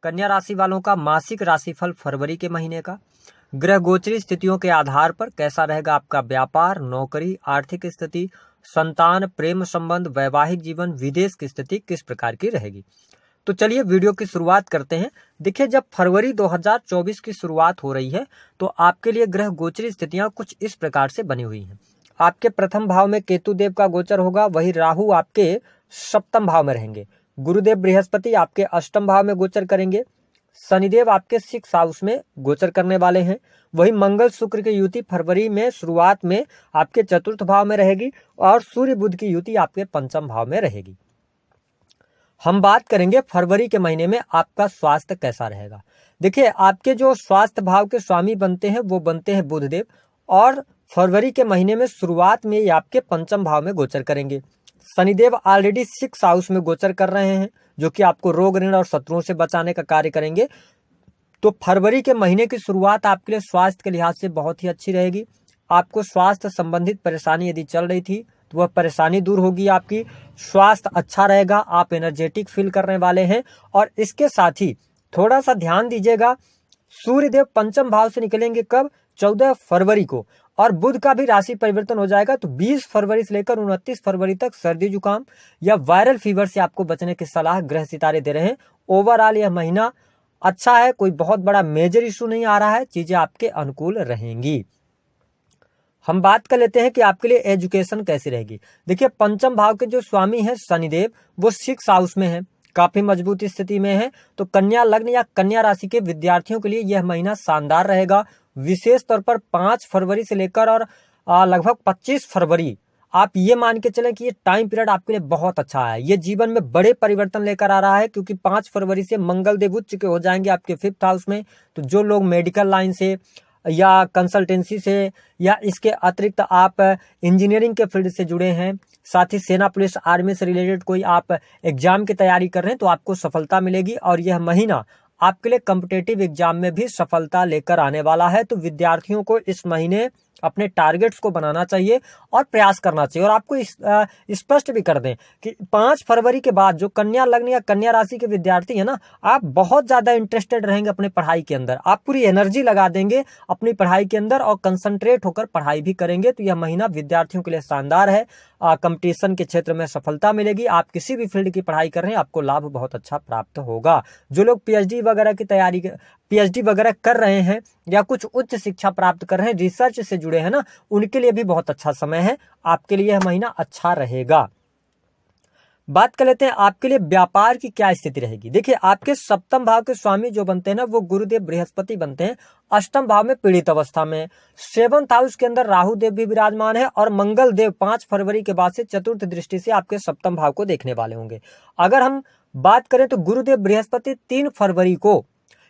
कन्या राशि वालों का मासिक राशिफल फरवरी के महीने का। ग्रह गोचरी स्थितियों के आधार पर कैसा रहेगा आपका व्यापार, नौकरी, आर्थिक स्थिति, संतान, प्रेम संबंध, वैवाहिक जीवन, विदेश की स्थिति किस प्रकार की रहेगी। तो चलिए वीडियो की शुरुआत करते हैं। देखिए, जब फरवरी 2024 की शुरुआत हो रही है तो आपके लिए ग्रह गोचरी स्थितियां कुछ इस प्रकार से बनी हुई हैं। आपके प्रथम भाव में केतु देव का गोचर होगा, वही राहु आपके सप्तम भाव में रहेंगे। गुरुदेव बृहस्पति आपके अष्टम भाव में गोचर करेंगे। शनिदेव आपके 6 हाउस में गोचर करने वाले हैं। वही मंगल शुक्र की युति फरवरी में शुरुआत में आपके चतुर्थ भाव में रहेगी और सूर्य बुध की युति आपके पंचम भाव में रहेगी। हम बात करेंगे फरवरी के महीने में आपका स्वास्थ्य कैसा रहेगा। देखिए, आपके जो स्वास्थ्य भाव के स्वामी बनते हैं वो बनते हैं बुधदेव, और फरवरी के महीने में शुरुआत में ये आपके पंचम भाव में गोचर करेंगे। शनिदेव ऑलरेडी 6 हाउस में गोचर कर रहे हैं, जो कि आपको रोग, ऋण और शत्रुओं से बचाने का कार्य करेंगे। तो फरवरी के महीने की शुरुआत आपके लिए स्वास्थ्य के लिहाज से बहुत ही अच्छी रहेगी। आपको स्वास्थ्य संबंधित परेशानी यदि चल रही थी तो वह परेशानी दूर होगी, आपकी स्वास्थ्य अच्छा रहेगा, आप एनर्जेटिक फील करने वाले हैं। और इसके साथ ही थोड़ा सा ध्यान दीजिएगा, सूर्यदेव पंचम भाव से निकलेंगे कब? 14 फरवरी को, और बुध का भी राशि परिवर्तन हो जाएगा। तो 20 फरवरी से लेकर 29 फरवरी तक सर्दी जुकाम या वायरल फीवर से आपको बचने की सलाह ग्रह सितारे दे रहे हैं। ओवरऑल यह महीना अच्छा है, कोई बहुत बड़ा मेजर इशू नहीं आ रहा है, चीजें आपके अनुकूल रहेंगी। हम बात कर लेते हैं कि आपके लिए एजुकेशन कैसी रहेगी। देखिए, पंचम भाव के जो स्वामी हैं शनिदेव, वो 6 हाउस में है, काफी मजबूत स्थिति में है। तो कन्या लग्न या कन्या राशि के विद्यार्थियों के लिए यह महीना शानदार रहेगा। विशेष तौर पर 5 फरवरी से लेकर और लगभग 25 फरवरी आप ये मान के चलें कि ये टाइम पीरियड आपके लिए बहुत अच्छा है। ये जीवन में बड़े परिवर्तन लेकर आ रहा है, क्योंकि 5 फरवरी से मंगल देव उच्च के हो जाएंगे आपके 5th हाउस में। तो जो लोग मेडिकल लाइन से या कंसल्टेंसी से या इसके अतिरिक्त आप इंजीनियरिंग के फील्ड से जुड़े हैं, साथ ही सेना, पुलिस, आर्मी से रिलेटेड कोई आप एग्जाम की तैयारी कर रहे हैं, तो आपको सफलता मिलेगी। और यह महीना आपके लिए कॉम्पिटिटिव एग्जाम में भी सफलता लेकर आने वाला है। तो विद्यार्थियों को इस महीने अपने टारगेट्स को बनाना चाहिए और प्रयास करना चाहिए। और आपको स्पष्ट भी कर दें कि 5 फरवरी के बाद जो कन्या लग्न या कन्या राशि के विद्यार्थी है ना, आप बहुत ज्यादा इंटरेस्टेड रहेंगे अपने पढ़ाई के अंदर, आप पूरी एनर्जी लगा देंगे अपनी पढ़ाई के अंदर और कंसंट्रेट होकर पढ़ाई भी करेंगे। तो यह महीना विद्यार्थियों के लिए शानदार है। कंपटीशन के क्षेत्र में सफलता मिलेगी। आप किसी भी फील्ड की पढ़ाई कर रहे हैं, आपको लाभ बहुत अच्छा प्राप्त होगा। जो लोग पीएचडी वगैरह कर रहे हैं या कुछ उच्च शिक्षा प्राप्त कर रहे हैं, रिसर्च से जुड़े हैं ना, उनके लिए भी बहुत अच्छा समय है। आपके लिए यह महीना अच्छा रहेगा। बात कर लेते हैं आपके लिए व्यापार की क्या स्थिति रहेगी। देखिए, आपके सप्तम भाव के स्वामी जो बनते हैं ना, वो गुरुदेव बृहस्पति बनते हैं, अष्टम भाव में पीड़ित अवस्था में। 7th हाउस के अंदर राहु देव भी विराजमान है, और मंगल देव 5 फरवरी के बाद से चतुर्थ दृष्टि से आपके सप्तम भाव को देखने वाले होंगे। अगर हम बात करें तो गुरुदेव बृहस्पति 3 फरवरी को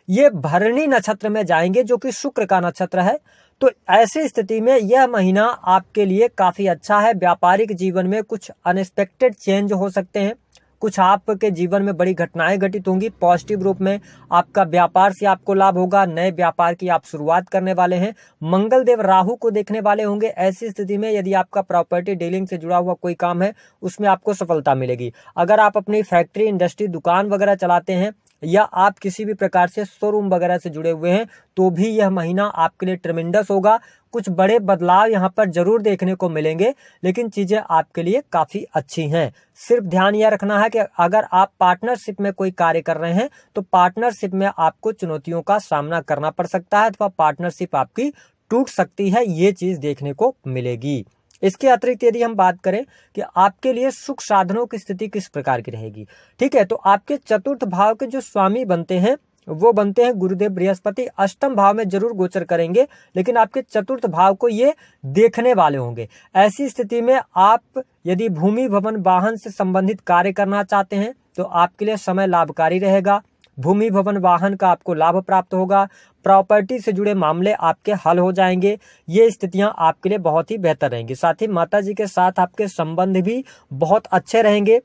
ये भरणी नक्षत्र में जाएंगे, जो कि शुक्र का नक्षत्र है। तो ऐसी स्थिति में यह महीना आपके लिए काफी अच्छा है। व्यापारिक जीवन में कुछ अनएक्सपेक्टेड चेंज हो सकते हैं, कुछ आपके जीवन में बड़ी घटनाएं घटित होंगी। पॉजिटिव रूप में आपका व्यापार से आपको लाभ होगा, नए व्यापार की आप शुरुआत करने वाले हैं। मंगल देव राहु को देखने वाले होंगे। ऐसी स्थिति में यदि आपका प्रॉपर्टी डीलिंग से जुड़ा हुआ कोई काम है, उसमें आपको सफलता मिलेगी। अगर आप अपनी फैक्ट्री, इंडस्ट्री, दुकान वगैरह चलाते हैं या आप किसी भी प्रकार से शोरूम वगैरह से जुड़े हुए हैं, तो भी यह महीना आपके लिए ट्रेमेंडस होगा। कुछ बड़े बदलाव यहाँ पर जरूर देखने को मिलेंगे, लेकिन चीजें आपके लिए काफी अच्छी हैं। सिर्फ ध्यान यह रखना है कि अगर आप पार्टनरशिप में कोई कार्य कर रहे हैं तो पार्टनरशिप में आपको चुनौतियों का सामना करना पड़ सकता है, अथवा पार्टनरशिप आपकी टूट सकती है, ये चीज देखने को मिलेगी। इसके अतिरिक्त यदि हम बात करें कि आपके लिए सुख साधनों की स्थिति किस प्रकार की रहेगी, ठीक है, तो आपके चतुर्थ भाव के जो स्वामी बनते हैं वो बनते हैं गुरुदेव बृहस्पति। अष्टम भाव में जरूर गोचर करेंगे, लेकिन आपके चतुर्थ भाव को ये देखने वाले होंगे। ऐसी स्थिति में आप यदि भूमि, भवन, वाहन से संबंधित कार्य करना चाहते हैं तो आपके लिए समय लाभकारी रहेगा। भूमि, भवन, वाहन का आपको लाभ प्राप्त होगा। प्रॉपर्टी से जुड़े मामले आपके हल हो जाएंगे। ये स्थितियां आपके लिए बहुत ही बेहतर रहेंगी। साथ ही माता जी के साथ आपके संबंध भी बहुत अच्छे रहेंगे।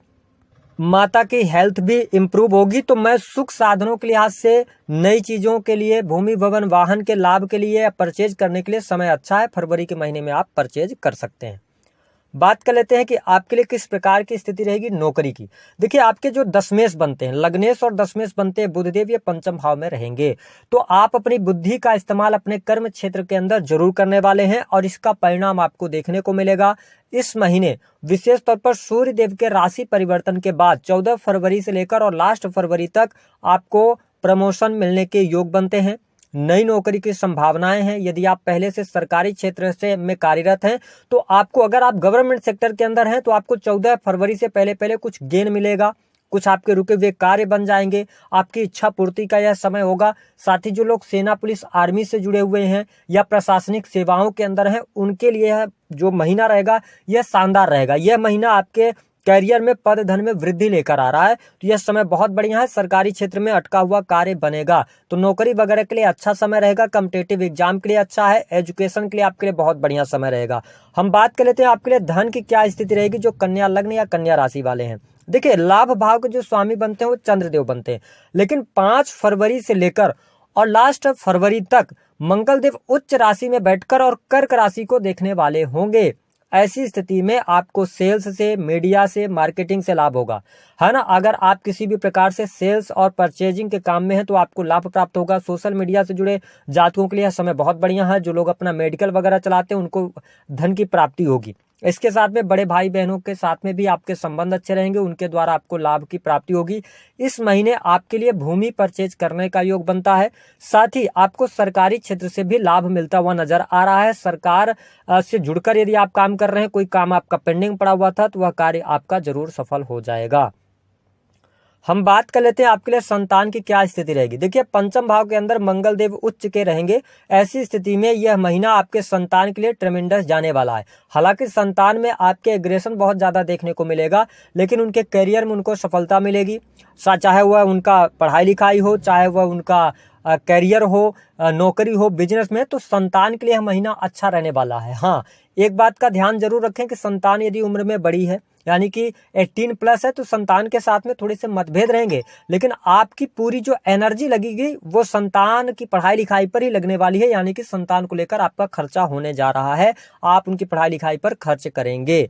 माता की हेल्थ भी इम्प्रूव होगी। तो मैं सुख साधनों के लिहाज से, नई चीजों के लिए, भूमि, भवन, वाहन के लाभ के लिए, परचेज करने के लिए समय अच्छा है। फरवरी के महीने में आप परचेज कर सकते हैं। बात कर लेते हैं कि आपके लिए किस प्रकार की स्थिति रहेगी नौकरी की। देखिए आपके जो दशमेश बनते हैं, लग्नेश और दशमेश बनते हैं बुधदेव, ये पंचम भाव में रहेंगे। तो आप अपनी बुद्धि का इस्तेमाल अपने कर्म क्षेत्र के अंदर जरूर करने वाले हैं और इसका परिणाम आपको देखने को मिलेगा। इस महीने विशेष तौर पर सूर्य देव के राशि परिवर्तन के बाद 14 फरवरी से लेकर और लास्ट फरवरी तक आपको प्रमोशन मिलने के योग बनते हैं। नई नौकरी की संभावनाएं हैं। यदि आप पहले से सरकारी क्षेत्र से में कार्यरत हैं तो आपको, अगर आप गवर्नमेंट सेक्टर के अंदर हैं तो आपको 14 फरवरी से पहले पहले कुछ गेन मिलेगा, कुछ आपके रुके हुए कार्य बन जाएंगे, आपकी इच्छा पूर्ति का यह समय होगा। साथ ही जो लोग सेना पुलिस आर्मी से जुड़े हुए हैं या प्रशासनिक सेवाओं के अंदर हैं, उनके लिए यह जो महीना रहेगा यह शानदार रहेगा। यह महीना आपके कैरियर में पद धन में वृद्धि लेकर आ रहा है, तो यह समय बहुत बढ़िया है। सरकारी क्षेत्र में अटका हुआ कार्य बनेगा, तो नौकरी वगैरह के लिए अच्छा समय रहेगा। कॉम्पिटिटिव एग्जाम के लिए अच्छा है, एजुकेशन के लिए आपके लिए बहुत बढ़िया समय रहेगा। हम बात कर लेते हैं आपके लिए धन की क्या स्थिति रहेगी जो कन्या लग्न या कन्या राशि वाले हैं। देखिए लाभ भाव के जो स्वामी बनते हैं वो चंद्रदेव बनते हैं, लेकिन 5 फरवरी से लेकर और लास्ट फरवरी तक मंगल देव उच्च राशि में बैठकर और कर्क राशि को देखने वाले होंगे। ऐसी स्थिति में आपको सेल्स से, मीडिया से, मार्केटिंग से लाभ होगा, है ना। अगर आप किसी भी प्रकार से सेल्स और परचेजिंग के काम में हैं तो आपको लाभ प्राप्त होगा। सोशल मीडिया से जुड़े जातकों के लिए समय बहुत बढ़िया है। जो लोग अपना मेडिकल वगैरह चलाते हैं उनको धन की प्राप्ति होगी। इसके साथ में बड़े भाई बहनों के साथ में भी आपके संबंध अच्छे रहेंगे, उनके द्वारा आपको लाभ की प्राप्ति होगी। इस महीने आपके लिए भूमि परचेज करने का योग बनता है। साथ ही आपको सरकारी क्षेत्र से भी लाभ मिलता हुआ नजर आ रहा है। सरकार से जुड़कर यदि आप काम कर रहे हैं, कोई काम आपका पेंडिंग पड़ा हुआ था, तो वह कार्य आपका जरूर सफल हो जाएगा। हम बात कर लेते हैं आपके लिए संतान की क्या स्थिति रहेगी। देखिए पंचम भाव के अंदर मंगल देव उच्च के रहेंगे। ऐसी स्थिति में यह महीना आपके संतान के लिए ट्रेमेंडस जाने वाला है। हालांकि संतान में आपके एग्रेशन बहुत ज्यादा देखने को मिलेगा, लेकिन उनके करियर में उनको सफलता मिलेगी। चाहे वह उनका पढ़ाई लिखाई हो, चाहे वह उनका करियर हो, नौकरी हो, बिजनेस में, तो संतान के लिए यह महीना अच्छा रहने वाला है। हाँ, एक बात का ध्यान जरूर रखें कि संतान यदि उम्र में बड़ी है, यानी कि 18+ है, तो संतान के साथ में थोड़े से मतभेद रहेंगे, लेकिन आपकी पूरी जो एनर्जी लगेगी वो संतान की पढ़ाई लिखाई पर ही लगने वाली है। यानी कि संतान को लेकर आपका खर्चा होने जा रहा है, आप उनकी पढ़ाई लिखाई पर खर्च करेंगे।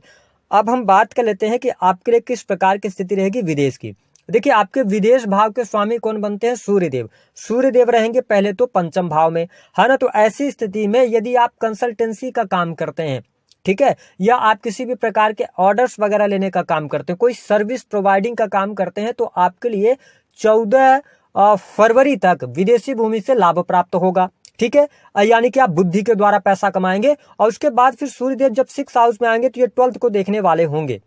अब हम बात कर लेते हैं कि आपके लिए किस प्रकार की स्थिति रहेगी विदेश की। देखिए आपके विदेश भाव के स्वामी कौन बनते हैं? सूर्यदेव। सूर्यदेव रहेंगे पहले तो पंचम भाव में, है ना। तो ऐसी स्थिति में यदि आप कंसल्टेंसी का काम करते हैं, ठीक है, या आप किसी भी प्रकार के ऑर्डर्स वगैरह लेने का काम करते हैं, कोई सर्विस प्रोवाइडिंग का काम करते हैं, तो आपके लिए 14 फरवरी तक विदेशी भूमि से लाभ प्राप्त होगा। ठीक है, यानी कि आप बुद्धि के द्वारा पैसा कमाएंगे। और उसके बाद फिर सूर्यदेव जब 6th हाउस में आएंगे तो ये 12th को देखने वाले होंगे।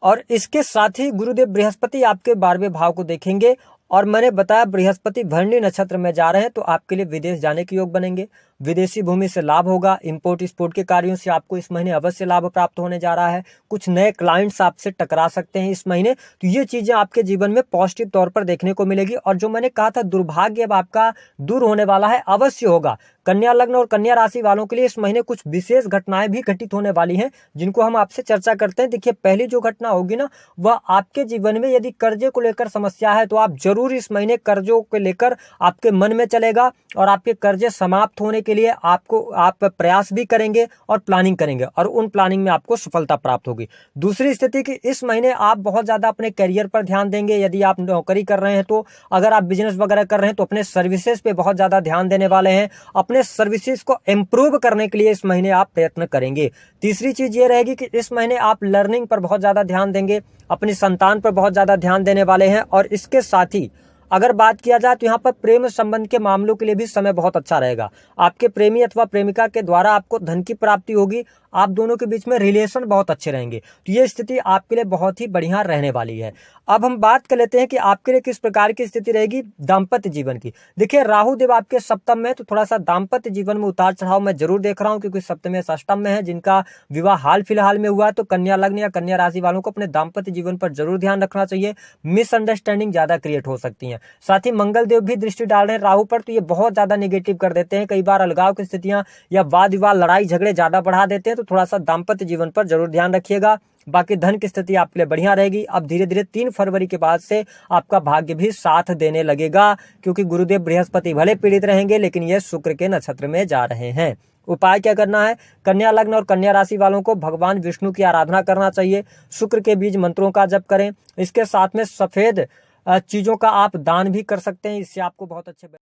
और इसके साथ ही गुरुदेव बृहस्पति आपके 12वें भाव को देखेंगे। और मैंने बताया बृहस्पति भरणी नक्षत्र में जा रहे हैं, तो आपके लिए विदेश जाने के योग बनेंगे। विदेशी भूमि से लाभ होगा। इंपोर्ट एक्सपोर्ट के कार्यों से आपको इस महीने अवश्य लाभ प्राप्त होने जा रहा है। कुछ नए क्लाइंट्स आपसे टकरा सकते हैं इस महीने, तो ये चीजें आपके जीवन में पॉजिटिव तौर पर देखने को मिलेगी। और जो मैंने कहा था दुर्भाग्य अब आपका दूर होने वाला है, अवश्य होगा। कन्या लग्न और कन्या राशि वालों के लिए इस महीने कुछ विशेष घटनाएं भी घटित होने वाली हैं, जिनको हम आपसे चर्चा करते हैं। देखिए पहली जो घटना होगी ना, वह आपके जीवन में यदि कर्जे को लेकर समस्या है, तो आप जरूर इस महीने कर्जों को लेकर आपके मन में चलेगा और आपके कर्जे समाप्त होने के लिए आप प्रयास भी करेंगे और प्लानिंग करेंगे, और उन प्लानिंग में आपको सफलता प्राप्त होगी। दूसरी स्थिति कि इस महीने आप बहुत ज्यादा अपने करियर पर ध्यान देंगे। यदि आप नौकरी कर रहे हैं, तो अगर आप बिजनेस वगैरह कर रहे हैं, तो अपने सर्विसेज पे बहुत ज्यादा ध्यान देने वाले हैं। अपने सर्विसेज को इम्प्रूव करने के लिए इस महीने आप प्रयत्न करेंगे। तीसरी चीज ये रहेगी कि इस महीने आप लर्निंग पर बहुत ज्यादा ध्यान देंगे, अपनी संतान पर बहुत ज्यादा ध्यान देने वाले हैं। और इसके साथ ही अगर बात किया जाए तो यहाँ पर प्रेम संबंध के मामलों के लिए भी समय बहुत अच्छा रहेगा। आपके प्रेमी अथवा प्रेमिका के द्वारा आपको धन की प्राप्ति होगी। आप दोनों के बीच में रिलेशन बहुत अच्छे रहेंगे, तो ये स्थिति आपके लिए बहुत ही बढ़िया रहने वाली है। अब हम बात कर लेते हैं कि आपके लिए किस प्रकार की स्थिति रहेगी दाम्पत्य जीवन की। देखिए राहु देव आपके सप्तम में, तो थोड़ा सा दाम्पत्य जीवन में उतार चढ़ाव मैं जरूर देख रहा हूँ, क्योंकि सप्तम से अष्टम में है। जिनका विवाह हाल फिलहाल में हुआ, तो कन्या लग्न या कन्या राशि वालों को अपने दाम्पत्य जीवन पर जरूर ध्यान रखना चाहिए। मिसअंडरस्टैंडिंग ज्यादा क्रिएट हो सकती है। साथ ही मंगल देव भी दृष्टि डाल रहे हैं राहु पर, तो ये बहुत ज्यादा नेगेटिव कर देते हैं। कई बार अलगाव की स्थितियां या वाद विवाद, लड़ाई झगड़े ज्यादा बढ़ा देते हैं, तो थोड़ा सा दाम्पत्य जीवन पर जरूर ध्यान रखिएगा। बाकी धन की स्थिति आपके लिए बढ़िया रहेगी। अब धीरे धीरे 3 फरवरी के बाद से आपका भाग्य भी साथ देने लगेगा, क्योंकि गुरुदेव बृहस्पति भले पीड़ित रहेंगे लेकिन ये शुक्र के नक्षत्र में जा रहे हैं। उपाय क्या करना है? कन्या लग्न और कन्या राशि वालों को भगवान विष्णु की आराधना करना चाहिए। शुक्र के बीज मंत्रों का जप करें। इसके साथ में सफेद चीजों का आप दान भी कर सकते हैं, इससे आपको बहुत अच्छे